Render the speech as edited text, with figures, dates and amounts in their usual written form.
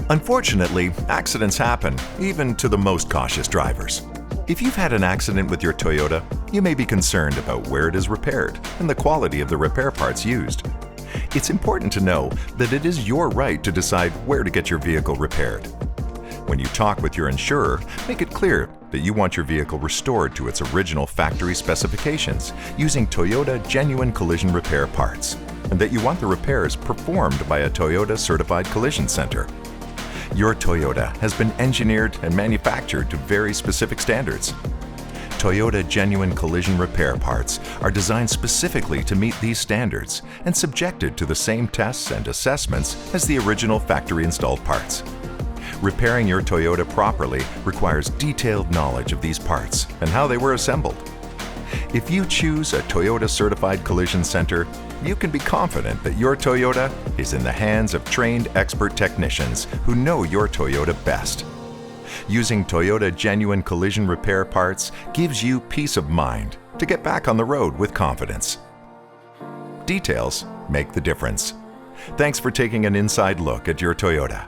Unfortunately, accidents happen, even to the most cautious drivers. If you've had an accident with your Toyota, you may be concerned about where it is repaired and the quality of the repair parts used. It's important to know that it is your right to decide where to get your vehicle repaired. When you talk with your insurer, make it clear that you want your vehicle restored to its original factory specifications using Toyota genuine collision repair parts, and that you want the repairs performed by a Toyota certified collision center. Your Toyota has been engineered and manufactured to very specific standards. Toyota genuine collision repair parts are designed specifically to meet these standards and subjected to the same tests and assessments as the original factory-installed parts. Repairing your Toyota properly requires detailed knowledge of these parts and how they were assembled. If you choose a Toyota certified collision center, you can be confident that your Toyota is in the hands of trained expert technicians who know your Toyota best. Using Toyota genuine collision repair parts gives you peace of mind to get back on the road with confidence. Details make the difference. Thanks for taking an inside look at your Toyota.